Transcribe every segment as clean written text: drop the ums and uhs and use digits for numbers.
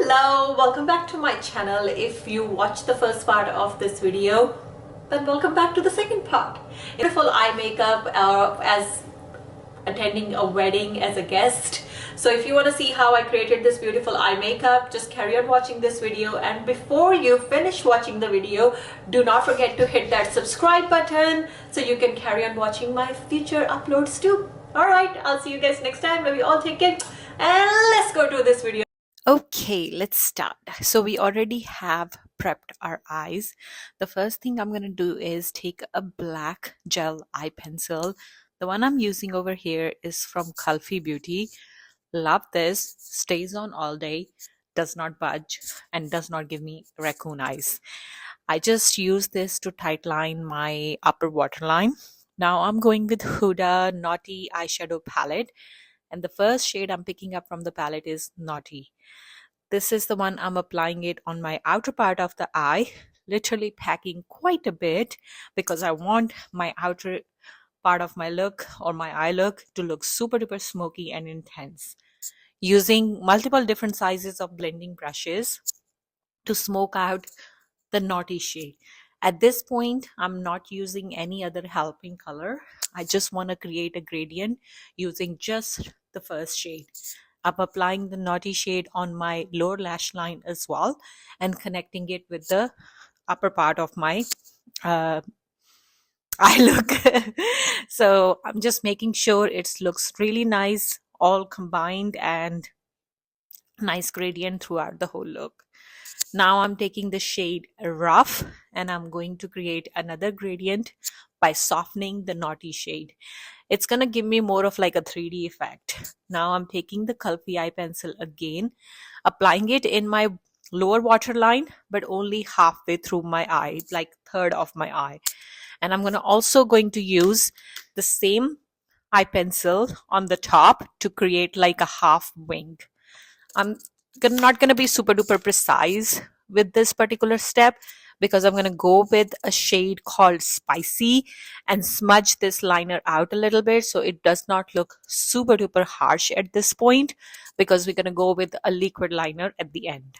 Hello, welcome back to my channel. If you watched the first part of this video, then welcome back to the second part. Beautiful eye makeup as attending a wedding as a guest. So if you want to see how I created this beautiful eye makeup, just carry on watching this video, and before you finish watching the video, do not forget to hit that subscribe button so you can carry on watching my future uploads too. Alright, I'll see you guys next time. Love you all, take care, and let's go to this video. Okay, let's start. So we already have prepped our eyes. The first thing I'm going to do is take a black gel eye pencil. The one I'm using over here is from KULFI Beauty. Love this. Stays on all day, does not budge, and does not give me raccoon eyes. I just use this to tightline my upper waterline. Now I'm going with Huda Naughty Eyeshadow Palette. And the first shade I'm picking up from the palette is Naughty. This is the one I'm applying it on my outer part of the eye, literally packing quite a bit because I want my outer part of my look or my eye look to look super duper smoky and intense. Using multiple different sizes of blending brushes to smoke out the Naughty shade. At this point, I'm not using any other helping color. I just want to create a gradient using just the first shade. I'm applying the Naughty shade on my lower lash line as well and connecting it with the upper part of my eye look. So I'm just making sure it looks really nice, all combined, and nice gradient throughout the whole look. Now I'm taking the shade Rough and I'm going to create another gradient by softening the Naughty shade. It's going to give me more of like a 3D effect. Now I'm taking the KULFI eye pencil again, applying it in my lower waterline, but only halfway through my eye, like third of my eye. And I'm also going to use the same eye pencil on the top to create like a half wing. I'm not going to be super duper precise with this particular step because I'm going to go with a shade called Spicy and smudge this liner out a little bit so it does not look super duper harsh at this point, because we're going to go with a liquid liner at the end.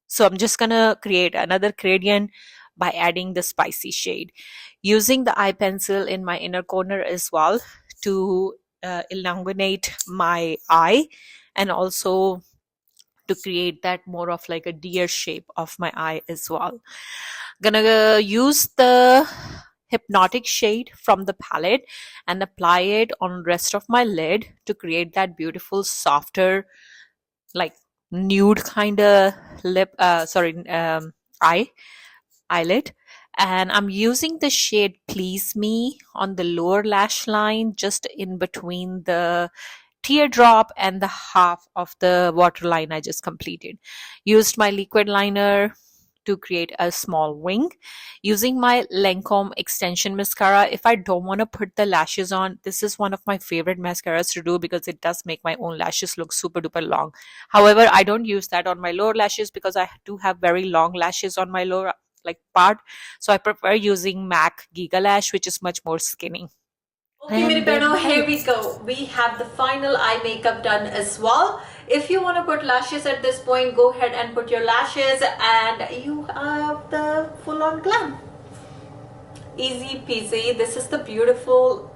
So I'm just going to create another gradient by adding the Spicy shade, using the eye pencil in my inner corner as well to elongate my eye and also to create that more of like a deer shape of my eye as well. Gonna use the Hypnotic shade from the palette and apply it on rest of my lid to create that beautiful softer like nude kind of eyelid. And I'm using the shade Please Me on the lower lash line, just in between the teardrop and the half of the waterline I just completed. Used my liquid liner to create a small wing. Using my LANCôME extension mascara. If I don't want to put the lashes on, this is one of my favorite mascaras to do because it does make my own lashes look super duper long. However, I don't use that on my lower lashes because I do have very long lashes on my lower part. So I prefer using MAC GIGA lash, which is much more skinny. Okay, मेरे बहनों, here we go. We have the final eye makeup done as well. If you want to put lashes at this point, go ahead and put your lashes and you have the full-on glam. Easy peasy. This is the beautiful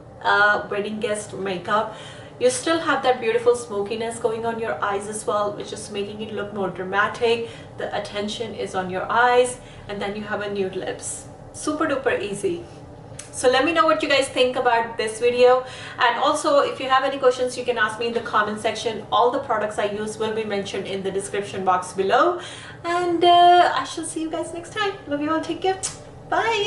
wedding guest makeup. You still have that beautiful smokiness going on your eyes as well, which is making it look more dramatic. The attention is on your eyes, and then you have a nude lips. Super duper easy. So let me know what you guys think about this video, and also if you have any questions you can ask me in the comment section. All the products I use will be mentioned in the description box below, and I shall see you guys next time. Love you all, take care, bye.